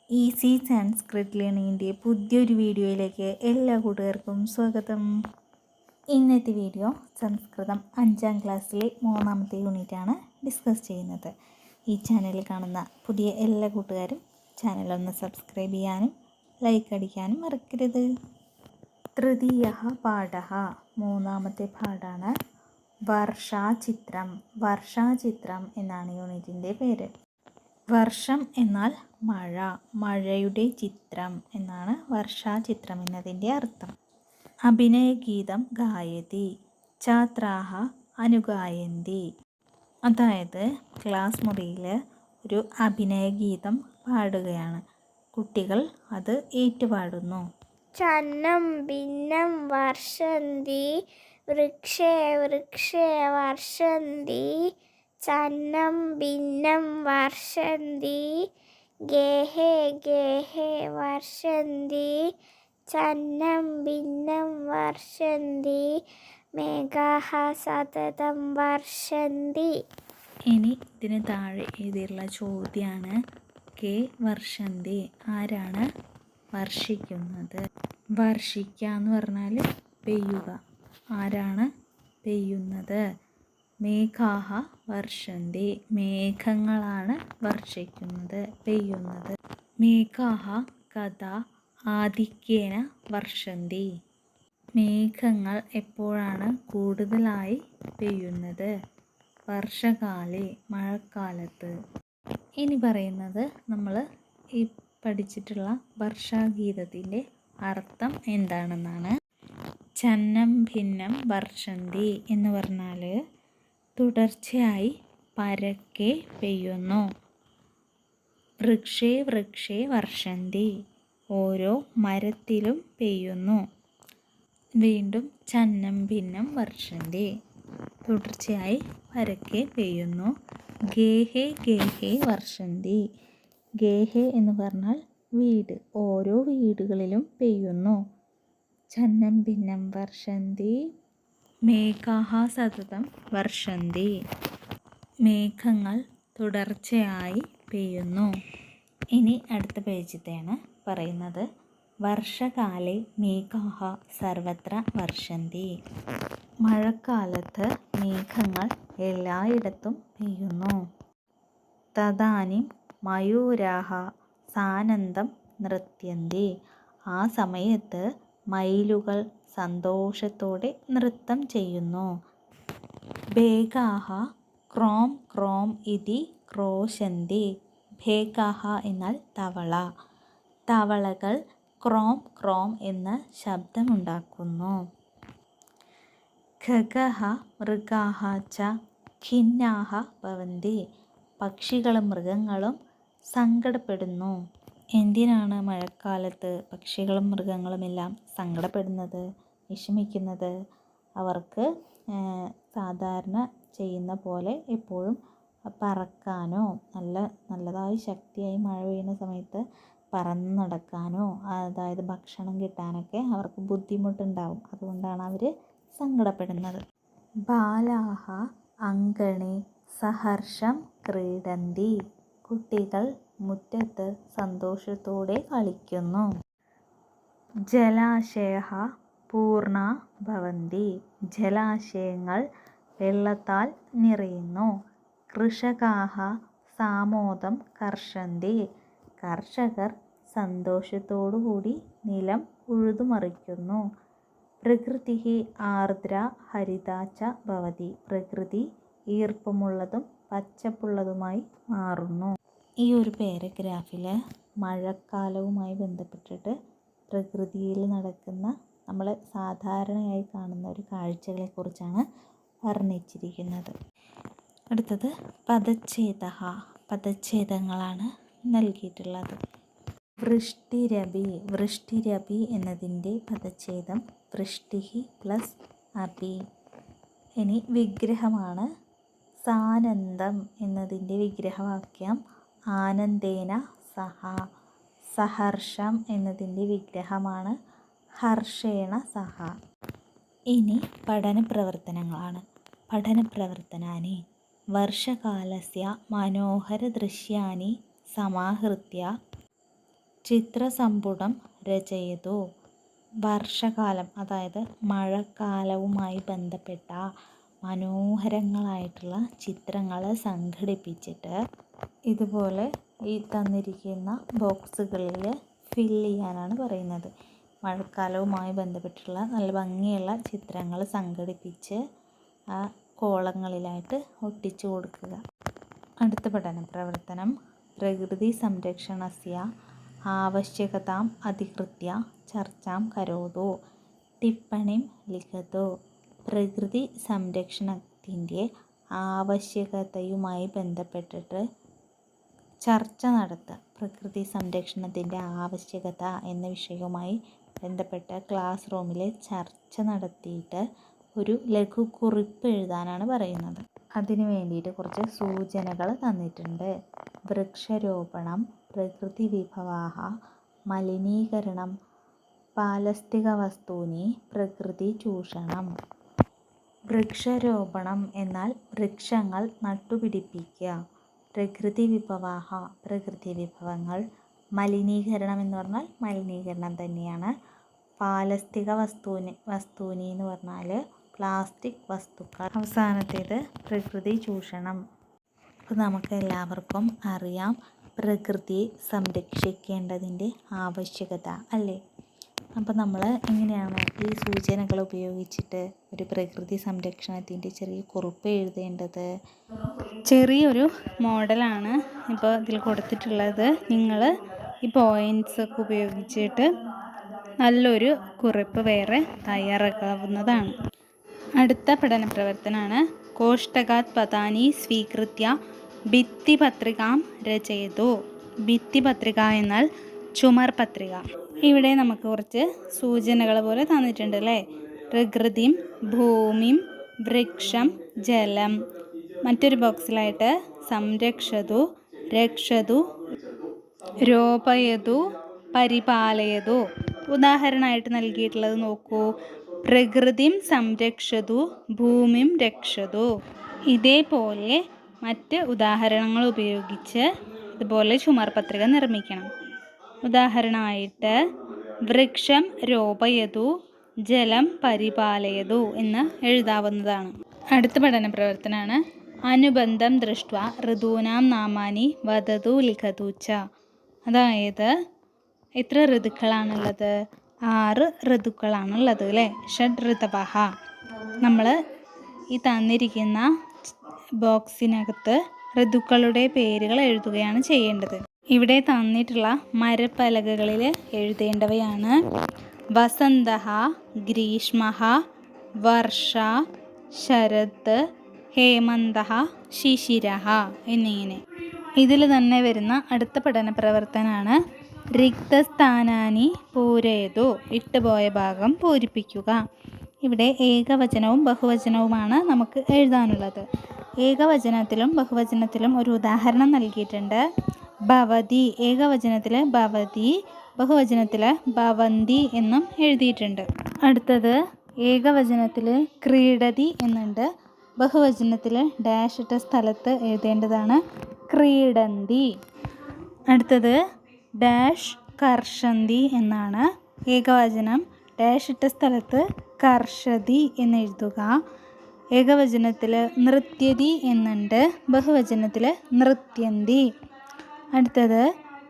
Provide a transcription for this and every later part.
Easy Sanskrit ലേണിങ്ങിൻ്റെ പുതിയൊരു വീഡിയോയിലേക്ക് എല്ലാ കൂട്ടുകാർക്കും സ്വാഗതം. ഇന്നത്തെ വീഡിയോ സംസ്കൃതം 5ാം ക്ലാസ്സിലെ 3ാമത്തെ യൂണിറ്റാണ് ഡിസ്കസ് ചെയ്യുന്നത്. ഈ ചാനലിൽ കാണുന്ന പുതിയ എല്ലാ കൂട്ടുകാരും ചാനലൊന്ന് സബ്സ്ക്രൈബ് ചെയ്യാനും ലൈക്ക് അടിക്കാനും മറക്കരുത്. തൃതീയഃ പാഠഃ, 3ാമത്തെ പാഠാണ് വർഷാചിത്രം. വർഷാചിത്രം എന്നാണ് യൂണിറ്റിൻ്റെ പേര്. വർഷം എന്നാൽ മഴ, മഴയുടെ ചിത്രം എന്നാണ് വർഷാചിത്രം എന്നതിൻ്റെ അർത്ഥം. അഭിനയഗീതം ഗായതി, ഛാത്രാഹ അനുഗായന്തി. അതായത് ക്ലാസ് മുറിയിൽ ഒരു അഭിനയഗീതം പാടുകയാണ്, കുട്ടികൾ അത് ഏറ്റുപാടുന്നു. ചന്നം ഭിന്നം വർഷന്തി വൃക്ഷേ വൃക്ഷേ വർഷന്തി, ചന്നം ഭിന്നം വർഷന്തി ഗേഹേ ഗേഹേ വർഷന്തി, ചന്നം ഭിന്നം വർഷന്തി മേഘാഃ സതതം വർഷന്തി. ഇനി ഇതിന് താഴെ എഴുതിയുള്ള ചോദ്യമാണ് കെ വർഷന്തി, ആരാണ് വർഷിക്കുന്നത്? വർഷിക്കുക എന്ന് പറഞ്ഞാൽ പെയ്യുക, ആരാണ് പെയ്യുന്നത്? മേഘാഃ വർഷന്തി, മേഘങ്ങളാണ് വർഷിക്കുന്നത്, പെയ്യുന്നത്. മേഘാഃ കഥാ ആധിക്യേന വർഷന്തി, മേഘങ്ങൾ എപ്പോഴാണ് കൂടുതലായി പെയ്യുന്നത്? വർഷകാലേ, മഴക്കാലത്ത്. ഇനി പറയുന്നത് നമ്മൾ ഈ പഠിച്ചിട്ടുള്ള വർഷാഗീതത്തിൻ്റെ അർത്ഥം എന്താണെന്നാണ്. ചന്നം ഭിന്നം വർഷന്തി എന്ന് പറഞ്ഞാൽ തുടർച്ചയായി പരക്കെ പെയ്യുന്നു. വൃക്ഷേ വൃക്ഷേ വർഷന്തി, ഓരോ മരത്തിലും പെയ്യുന്നു. വീണ്ടും ചന്നം ഭിന്നം വർഷന്തി, തുടർച്ചയായി പരക്കെ പെയ്യുന്നു. ഗേഹേ ഗേഹേ വർഷന്തി, ഗേഹേ എന്ന് പറഞ്ഞാൽ വീട്, ഓരോ വീടുകളിലും പെയ്യുന്നു. ചന്നം ഭിന്നം വർഷന്തി മേഘാഃ സതതം വർഷന്തി, മേഘങ്ങൾ തുടർച്ചയായി പെയ്യുന്നു. ഇനി അടുത്ത പേജിത്തെയാണ് പറയുന്നത്. വർഷകാലേ മേഘാഃ സർവത്ര വർഷന്തി, മഴക്കാലത്ത് മേഘങ്ങൾ എല്ലായിടത്തും പെയ്യുന്നു. തദാനീം മയൂരാഃ സാനന്ദം നൃത്യന്തി, ആ സമയത്ത് മയിലുകൾ സന്തോഷത്തോടെ നൃത്തം ചെയ്യുന്നു. ഭേഗാഃ ക്രോം ക്രോം ഇതി ക്രോശന്തി, ഭേഗാഃ എന്നാൽ തവള, തവളകൾ ക്രോം ക്രോം എന്ന ശബ്ദമുണ്ടാക്കുന്നു. ഖഗഃ മൃഗാഃ ച ഖിന്നാഃ ഭവന്തി, പക്ഷികളും മൃഗങ്ങളും സങ്കടപ്പെടുന്നു. എന്തിനാണ് മഴക്കാലത്ത് പക്ഷികളും മൃഗങ്ങളുമെല്ലാം സങ്കടപ്പെടുന്നത്, വിഷമിക്കുന്നത്? അവർക്ക് സാധാരണ ചെയ്യുന്ന പോലെ എപ്പോഴും പറക്കാനോ നല്ലതായി ശക്തിയായി മഴ പെയ്യുന്ന സമയത്ത് പറന്ന് നടക്കാനോ, അതായത് ഭക്ഷണം കിട്ടാനൊക്കെ അവർക്ക് ബുദ്ധിമുട്ടുണ്ടാവും. അതുകൊണ്ടാണ് അവർ സങ്കടപ്പെടുന്നത്. ബാലാഃ അങ്കണേ സഹർഷം ക്രീഡന്തി, കുട്ടികൾ മുറ്റത്ത് സന്തോഷത്തോടെ കളിക്കുന്നു. ജലാശയഃ പൂർണ്ണാ ഭവന്തി, ജലാശയങ്ങൾ വെള്ളത്താൽ നിറയുന്നു. കൃഷകാഃ സാമോദം കർഷന്തി, കർഷകർ സന്തോഷത്തോടുകൂടി നിലം ഉഴുതുമറിക്കുന്നു. പ്രകൃതിഃ ആർദ്രാ ഹരിതാ ച ഭവതി, പ്രകൃതി ഈർപ്പമുള്ളതും പച്ചപ്പുള്ളതുമായി മാറുന്നു. ഈ ഒരു പാരഗ്രാഫിൽ മഴക്കാലവുമായി ബന്ധപ്പെട്ടിട്ട് പ്രകൃതിയിൽ നടക്കുന്ന നമ്മൾ സാധാരണയായി കാണുന്ന ഒരു കാഴ്ചകളെക്കുറിച്ചാണ് വർണ്ണിച്ചിരിക്കുന്നത്. അടുത്തത് പദച്ഛേദഃ, പദച്ഛേദങ്ങളാണ് നൽകിയിട്ടുള്ളത്. വൃഷ്ടിരപി, വൃഷ്ടിരപി എന്നതിൻ്റെ പദച്ഛേദം വൃഷ്ടിഃ പ്ലസ് അപി. ഇനി വിഗ്രഹമാണ്. സാനന്ദം എന്നതിൻ്റെ വിഗ്രഹവാക്യം ആനന്ദേന സഹ. സഹർഷം എന്നതിൻ്റെ വിഗ്രഹമാണ് ഹർഷേണ സഹ. ഇനി പഠന പ്രവർത്തനങ്ങളാണ്. പഠന പ്രവർത്തനാനി വർഷകാലസ്യ മനോഹര ദൃശ്യാനി സമാഹൃത്യ ചിത്രസമ്പുടം രചയതു. വർഷകാലം അതായത് മഴക്കാലവുമായി ബന്ധപ്പെട്ട മനോഹരങ്ങളായിട്ടുള്ള ചിത്രങ്ങൾ സംഘടിപ്പിച്ചിട്ട് ഇതുപോലെ ഈ തന്നിരിക്കുന്ന ബോക്സുകളിൽ ഫില്ല് ചെയ്യാനാണ് പറയുന്നത്. മഴക്കാലവുമായി ബന്ധപ്പെട്ടുള്ള നല്ല ഭംഗിയുള്ള ചിത്രങ്ങൾ സംഘടിപ്പിച്ച് ആ കോളങ്ങളിലായിട്ട് ഒട്ടിച്ചു കൊടുക്കുക. അടുത്ത പഠന പ്രവർത്തനം പ്രകൃതി സംരക്ഷണസ്യ ആവശ്യകതാം അധികൃത്യ ചർച്ചാം കരോതു. ടിപ്പണിം ലിഖതു. പ്രകൃതി സംരക്ഷണത്തിൻ്റെ ആവശ്യകതയുമായി ബന്ധപ്പെട്ടിട്ട് ചർച്ച നടത്തുക. പ്രകൃതി സംരക്ഷണത്തിൻ്റെ ആവശ്യകത എന്ന വിഷയവുമായി ബന്ധപ്പെട്ട് ക്ലാസ് റൂമിൽ ചർച്ച നടത്തിയിട്ട് ഒരു ലഘുക്കുറിപ്പ് എഴുതാനാണ് പറയുന്നത്. അതിനു വേണ്ടിയിട്ട് കുറച്ച് സൂചനകൾ തന്നിട്ടുണ്ട്. വൃക്ഷരോപണം, പ്രകൃതി വിഭവാഹ, മലിനീകരണം, പാരിസ്ഥിതിക വസ്തൂനി, പ്രകൃതി ചൂഷണം. വൃക്ഷരോപണം എന്നാൽ വൃക്ഷങ്ങൾ നട്ടുപിടിപ്പിക്കുക. പ്രകൃതി വിഭവാഹ പ്രകൃതി വിഭവങ്ങൾ. മലിനീകരണം എന്ന് പറഞ്ഞാൽ മലിനീകരണം തന്നെയാണ്. പാരിസ്ഥിതിക വസ്തൂനി എന്ന് പറഞ്ഞാൽ പ്ലാസ്റ്റിക് വസ്തുക്കൾ. അവസാനത്തേത് പ്രകൃതി ചൂഷണം. അപ്പോൾ നമുക്ക് എല്ലാവർക്കും അറിയാം പ്രകൃതിയെ സംരക്ഷിക്കേണ്ടതിൻ്റെ ആവശ്യകത അല്ലേ. അപ്പോൾ നമ്മൾ എങ്ങനെയാണ് ഈ സൂചനകൾ ഉപയോഗിച്ചിട്ട് ഒരു പ്രകൃതി സംരക്ഷണത്തിൻ്റെ ചെറിയ കുറിപ്പ് എഴുതേണ്ടത്? ചെറിയൊരു മോഡലാണ് ഇപ്പോൾ ഇതിൽ കൊടുത്തിട്ടുള്ളത്. നിങ്ങൾ ഈ പോയിൻറ്റ്സ് ഒക്കെ ഉപയോഗിച്ചിട്ട് നല്ലൊരു കുറിപ്പ് വേറെ തയ്യാറാക്കാവുന്നതാണ്. അടുത്ത പഠന പ്രവർത്തനമാണ് കോഷ്ടകാത് പദാനി സ്വീകൃത്യ ഭിത്തിപത്രികാം രചയതു. ഭിത്തിപത്രിക എന്നാൽ ചുമർ പത്രിക. ഇവിടെ നമുക്ക് കുറച്ച് സൂചനകൾ പോലെ തന്നിട്ടുണ്ട് അല്ലേ. പ്രകൃതിം, ഭൂമിം, വൃക്ഷം, ജലം. മറ്റൊരു ബോക്സിലായിട്ട് സംരക്ഷതു, രക്ഷതു, രോപയതു, പരിപാലയതു. ഉദാഹരണമായിട്ട് നൽകിയിട്ടുള്ളത് നോക്കൂ. പ്രകൃതിം സംരക്ഷതു, ഭൂമിം രക്ഷതു. ഇതേപോലെ മറ്റ് ഉദാഹരണങ്ങൾ ഉപയോഗിച്ച് ഇതുപോലെ ചുമർ പത്രിക നിർമ്മിക്കണം. ഉദാഹരണമായിട്ട് വൃക്ഷം രോപയതു, ജലം പരിപാലയതു എന്ന് എഴുതാവുന്നതാണ്. അടുത്ത പഠന പ്രവർത്തനമാണ് അനുബന്ധം ദൃഷ്ട്വാ ഋതൂനാം നാമാനി വദതു ലിഖതു ച. അതായത് എത്ര ഋതുക്കളാണുള്ളത്? 6 ഋതുക്കളാണുള്ളത് അല്ലേ. ഷഡ് ഋതവഃ. നമ്മൾ ഈ തന്നിരിക്കുന്ന ബോക്സിനകത്ത് ഋതുക്കളുടെ പേരുകൾ എഴുതുകയാണ് ചെയ്യേണ്ടത്. ഇവിടെ തന്നിട്ടുള്ള മരപ്പലകകളിൽ എഴുതേണ്ടവയാണ് വസന്തഃ, ഗ്രീഷ്മഃ, വർഷ, ശരത്, ഹേമന്തഃ, ശിശിരഃ എന്നിങ്ങനെ. ഇതിൽ തന്നെ വരുന്ന അടുത്ത പഠന പ്രവർത്തനമാണ് റിക്തസ്ഥാനാനി പൂരയതു. ഇട്ടുപോയ ഭാഗം പൂരിപ്പിക്കുക. ഇവിടെ ഏകവചനവും ബഹുവചനവുമാണ് നമുക്ക് എഴുതാനുള്ളത്. ഏകവചനത്തിലും ബഹുവചനത്തിലും ഒരു ഉദാഹരണം നൽകിയിട്ടുണ്ട്. ഭവതി ഏകവചനത്തിൽ ഭവതി, ബഹുവചനത്തിൽ ഭവന്തി എന്നും എഴുതിയിട്ടുണ്ട്. അടുത്തത് ഏകവചനത്തിൽ ക്രീഡതി എന്നുണ്ട്. ബഹുവചനത്തിൽ ഡാഷ് ഇട്ട സ്ഥലത്ത് എഴുതേണ്ടതാണ് ക്രീഡന്തി. അടുത്തത് ഡാഷ് കർഷന്തി എന്നാണ്. ഏകവചനം ഡാഷ് ഇട്ട സ്ഥലത്ത് കർഷതി എന്ന് എഴുതുക. ഏകവചനത്തിൽ നൃത്യതി എന്നുണ്ട്. ബഹുവചനത്തിൽ നൃത്യന്തി. അടുത്തത്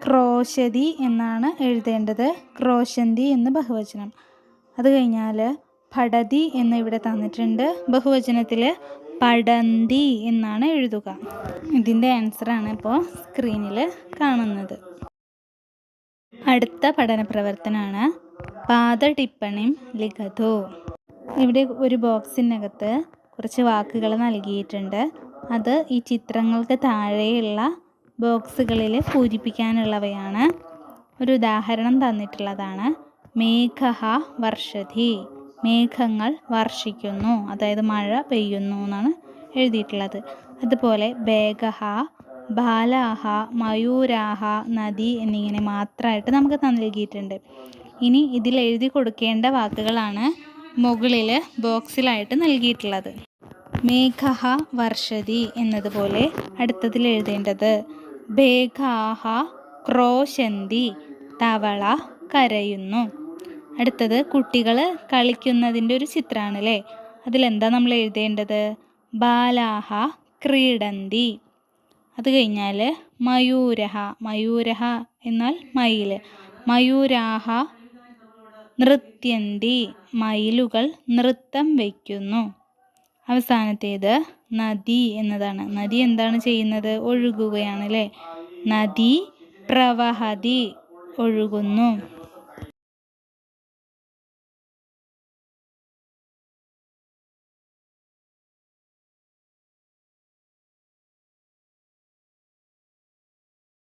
ക്രോശതി എന്നാണ് എഴുതേണ്ടത്. ക്രോശന്തി എന്ന് ബഹുവചനം. അത് കഴിഞ്ഞാൽ പഠതി എന്ന് ഇവിടെ തന്നിട്ടുണ്ട്. ബഹുവചനത്തിൽ പഠന്തി എന്നാണ് എഴുതുക. ഇതിൻ്റെ ആൻസറാണ് ഇപ്പോൾ സ്ക്രീനിൽ കാണുന്നത്. അടുത്ത പഠന പ്രവർത്തനമാണ് പാദടിപ്പണിം ലിഖതു. ഇവിടെ ഒരു ബോക്സിനകത്ത് കുറച്ച് വാക്കുകൾ നൽകിയിട്ടുണ്ട്. അത് ഈ ചിത്രങ്ങൾക്ക് താഴെയുള്ള ബോക്സുകളിൽ പൂരിപ്പിക്കാനുള്ളവയാണ്. ഒരു ഉദാഹരണം തന്നിട്ടുള്ളതാണ്. മേഘഃ വർഷതി. മേഘങ്ങൾ വർഷിക്കുന്നു, അതായത് മഴ പെയ്യുന്നു എന്നാണ് എഴുതിയിട്ടുള്ളത്. അതുപോലെ ബേഗഃ, ബാലാഹ, മയൂരാഹ, നദി എന്നിങ്ങനെ മാത്രമായിട്ട് നമുക്ക് നൽകിയിട്ടുണ്ട്. ഇനി ഇതിൽ എഴുതി കൊടുക്കേണ്ട വാക്കുകളാണ് മുകളിൽ ബോക്സിലായിട്ട് നൽകിയിട്ടുള്ളത്. മേഘഃ വർഷതി എന്നതുപോലെ അടുത്തതിൽ എഴുതേണ്ടത് ബേഗാഹ ക്രോശന്തി. തവള കരയുന്നു. അടുത്തത് കുട്ടികൾ കളിക്കുന്നതിൻ്റെ ഒരു ചിത്രമാണ് അല്ലേ. അതിലെന്താ നമ്മൾ എഴുതേണ്ടത്? ബാലാഹ ക്രീഡന്തി. അത് കഴിഞ്ഞാൽ മയൂരഹ, മയൂരഹ എന്നാൽ മയിൽ. മയൂരാഹ നൃത്യന്തി, മയിലുകൾ നൃത്തം വയ്ക്കുന്നു. അവസാനത്തേത് നദി എന്നതാണ്. നദി എന്താണ് ചെയ്യുന്നത്? ഒഴുകുകയാണ് അല്ലേ. നദി പ്രവഹതി, ഒഴുകുന്നു.